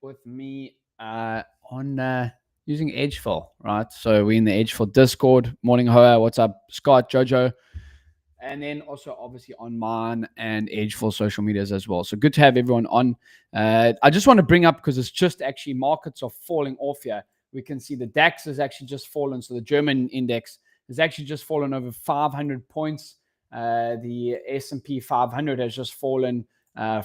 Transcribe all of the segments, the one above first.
with me on using edgeful, right? So we're in the edgeful Discord. Morning, Hoa. What's up, Scott, Jojo? And then also obviously on mine and edgeful social medias as well. So good to have everyone on. I just want to bring up, because it's just actually markets are falling off here. We can see the DAX has actually just fallen. So the German index has actually just fallen over 500 points. The S&P 500 has just fallen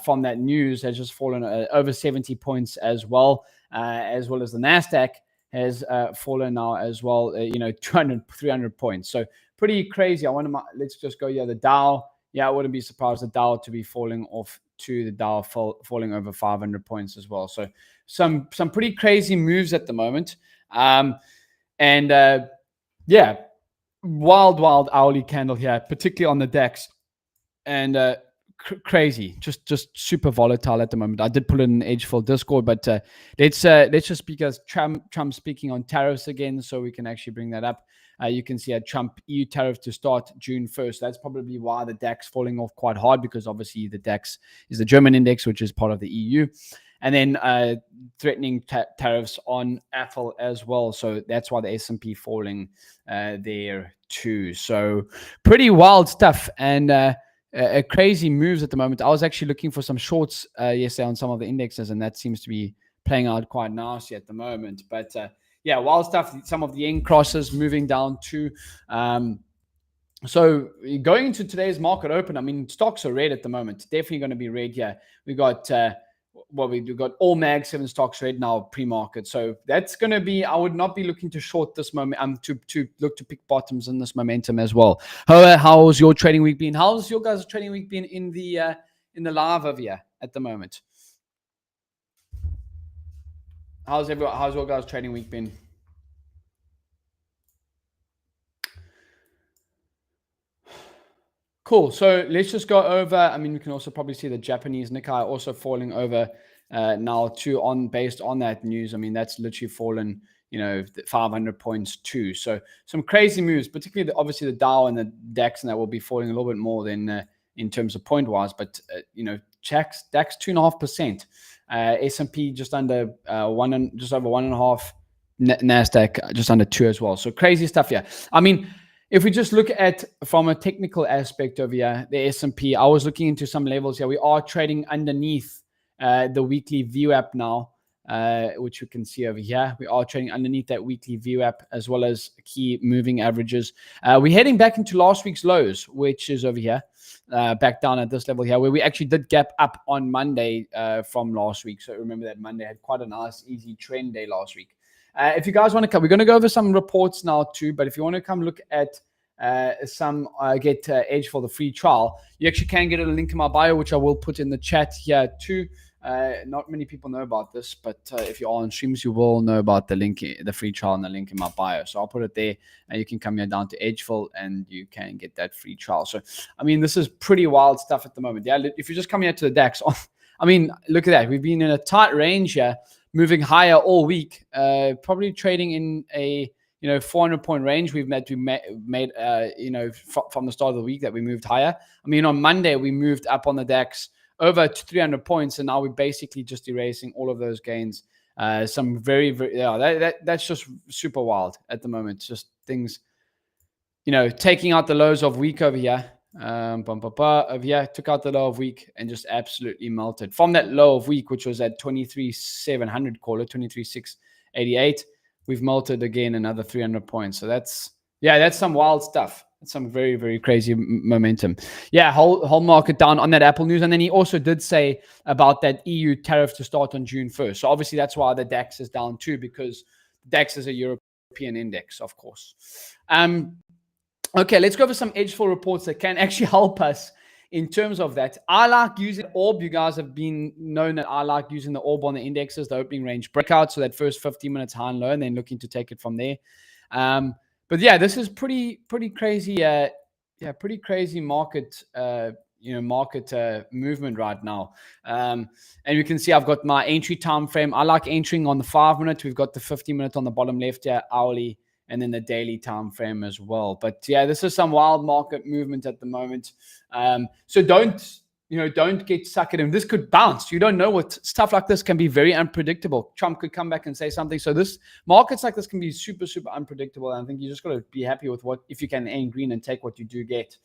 from that news, has just fallen over 70 points as well as the NASDAQ has fallen now as well, 200, 300 points. So pretty crazy. Let's just go, the Dow. Yeah, I wouldn't be surprised the Dow to be falling off to the Dow falling over 500 points as well. So some pretty crazy moves at the moment. Wild hourly candle here, particularly on the DAX. And crazy, just super volatile at the moment. I did put it in edgeful Discord, but let's just speak as Trump speaking on tariffs again, so we can actually bring that up. You can see a Trump EU tariff to start June 1st. That's probably why the DAX falling off quite hard, because obviously the DAX is the German index, which is part of the EU. And then threatening tariffs on Apple as well. So that's why the S&P falling there too. So pretty wild stuff. And crazy moves at the moment. I was actually looking for some shorts yesterday on some of the indexes, and that seems to be playing out quite nicely at the moment. But wild stuff. Some of the yen crosses moving down too. So going into today's market open, I mean, stocks are red at the moment. Definitely going to be red here. We got we've got all Mag 7 stocks red now pre-market. So that's going to be, I would not be looking to short this moment, to look to pick bottoms in this momentum as well. How's your trading week been? How's your guys' trading week been in the live over here at the moment? How's your guys' trading week been? Cool. So let's just go over. I mean, we can also probably see the Japanese Nikkei also falling over now too, based on that news. I mean, that's literally fallen, 500 points too. So some crazy moves, particularly obviously the Dow and the DAX, and that will be falling a little bit more than in terms of point wise. But DAX 2.5%, S&P just under just over 1.5, NASDAQ just under 2 as well. So crazy stuff here. I mean, if we just look at from a technical aspect of here, the S&P, I was looking into some levels here. We are trading underneath the weekly VWAP now, which you can see over here. We are trading underneath that weekly VWAP as well as key moving averages. We're heading back into last week's lows, which is over here, back down at this level here, where we actually did gap up on Monday from last week. So remember that Monday had quite a nice, easy trend day last week. If you guys want to come, we're going to go over some reports now too. But if you want to come look at get Edge for the free trial, you actually can get a link in my bio, which I will put in the chat here too. Not many people know about this, but if you're on streams, you will know about the link, the free trial, and the link in my bio. So I'll put it there, and you can come here down to Edgeful, and you can get that free trial. So I mean, this is pretty wild stuff at the moment. Yeah, if you just come here to the DAX, I mean, look at that. We've been in a tight range here, moving higher all week, probably trading in a 400-point range. We've made from the start of the week that we moved higher. I mean, on Monday we moved up on the DAX over to 300 points, and now we're basically just erasing all of those gains. Some very, very that's just super wild at the moment. Just things, taking out the lows of week over here. Over here, took out the low of week and just absolutely melted from that low of week, which was at 23,700, call it 23,688. We've melted again another 300 points. So that's some wild stuff. That's some very, very crazy momentum. Yeah, whole market down on that Apple news. And then he also did say about that EU tariff to start on June 1st. So obviously that's why the DAX is down too, because DAX is a European index, of course. Okay, let's go over some edgeful reports that can actually help us in terms of that. I like using orb. You guys have been known that I like using the orb on the indexes, the opening range breakout. So that first 15 minutes high and low, and then looking to take it from there. But yeah, this is pretty crazy. Pretty crazy market. Market movement right now. And you can see I've got my entry time frame. I like entering on the 5 minute. We've got the 50 minute on the bottom left here, hourly, and then the daily time frame as well. But yeah, this is some wild market movement at the moment. So don't don't get sucked in. This could bounce. You don't know what stuff like this can be very unpredictable. Trump could come back and say something. So this markets like this can be super, super unpredictable. And I think you just got to be happy with if you can aim green and take what you do get.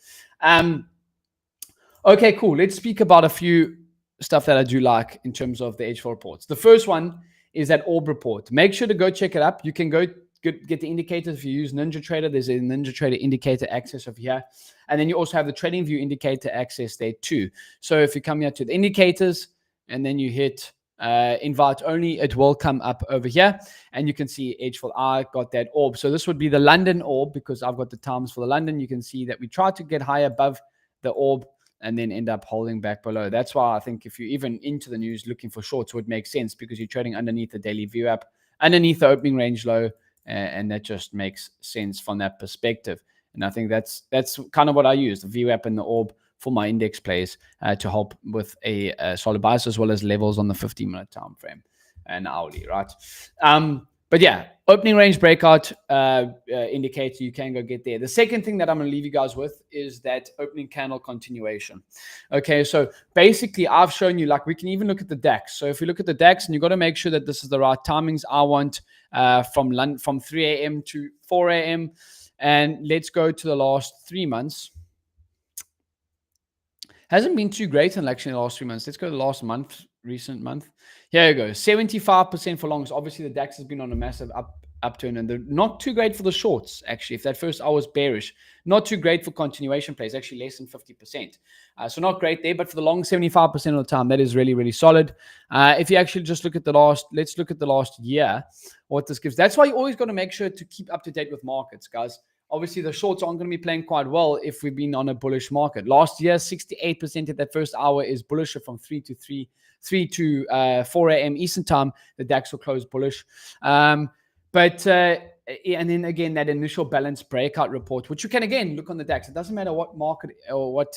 Okay, cool. Let's speak about a few stuff that I do like in terms of the edgeful reports. The first one is that orb report. Make sure to go check it up. You can go get the indicators if you use NinjaTrader. There's a NinjaTrader indicator access over here. And then you also have the TradingView indicator access there too. So if you come here to the indicators and then you hit invite only, it will come up over here. And you can see edgeful. I got that orb. So this would be the London orb because I've got the times for the London. You can see that we try to get high above the orb and then end up holding back below. That's why I think if you're even into the news looking for shorts, it would make sense because you're trading underneath the daily view app, underneath the opening range low, and that just makes sense from that perspective. And I think that's kind of what I use, the view app and the orb for my index plays to help with a solid bias as well as levels on the 15-minute time frame and hourly, right? But yeah, opening range breakout indicator, you can go get there. The second thing that I'm going to leave you guys with is that opening candle continuation. Okay, so basically I've shown you, like we can even look at the DAX. So if you look at the DAX, and you've got to make sure that this is the right timings. I want from 3 a.m. to 4 a.m. And let's go to the last 3 months. Hasn't been too great in actually the last 3 months. Let's go to the last month, recent month. Here you go, 75% for longs. Obviously, the DAX has been on a massive upturn, and they're not too great for the shorts, actually. If that first hour was bearish, not too great for continuation plays, actually less than 50%. So not great there, but for the long, 75% of the time, that is really, really solid. If you actually just look at let's look at the last year, what this gives. That's why you always got to make sure to keep up to date with markets, guys. Obviously, the shorts aren't going to be playing quite well if we've been on a bullish market. Last year, 68% of that first hour is bullish from 3 to 4 a.m. Eastern time. The DAX will close bullish. And then again, that initial balance breakout report, which you can again look on the DAX. It doesn't matter what market or what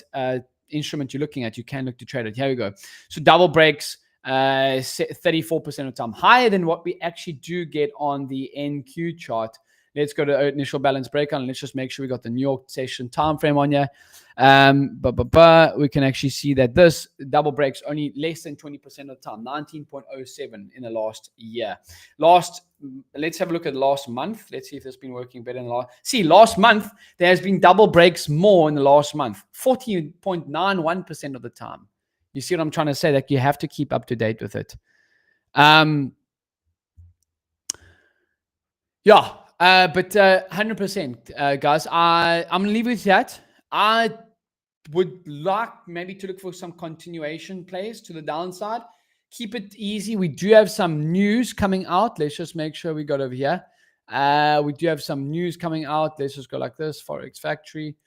instrument you're looking at. You can look to trade it. Here we go. So double breaks 34% of the time, higher than what we actually do get on the NQ chart. Let's go to initial balance breakout and let's just make sure we got the New York session time frame on here. We can actually see that this double breaks only less than 20% of the time, 19.07 in the last year. Let's have a look at last month. Let's see if it's been working better than last. See, last month, there has been double breaks more in the last month, 40.91% of the time. You see what I'm trying to say? That you have to keep up to date with it. Yeah. But 100%, guys, I'm going to leave with that. I would like maybe to look for some continuation plays to the downside. Keep it easy. We do have some news coming out. Let's just make sure we got over here. We do have some news coming out. Let's just go like this, Forex Factory.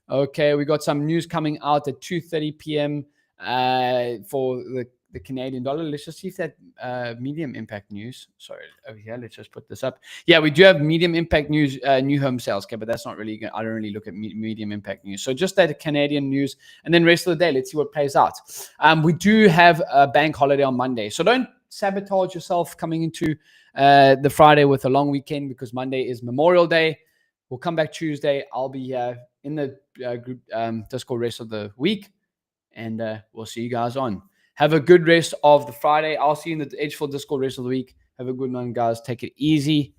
Okay, we got some news coming out at 2:30 p.m. For the Canadian dollar. Let's just see if that medium impact news. Sorry, over here. Let's just put this up. Yeah, we do have medium impact news, new home sales. Okay, but that's not really good. I don't really look at medium impact news. So just that Canadian news, and then rest of the day, let's see what plays out. We do have a bank holiday on Monday, so don't sabotage yourself coming into the Friday with a long weekend because Monday is Memorial Day. We'll come back Tuesday. I'll be in the group Discord rest of the week, and we'll see you guys on. Have a good rest of the Friday. I'll see you in the edgeful Discord rest of the week. Have a good one, guys. Take it easy.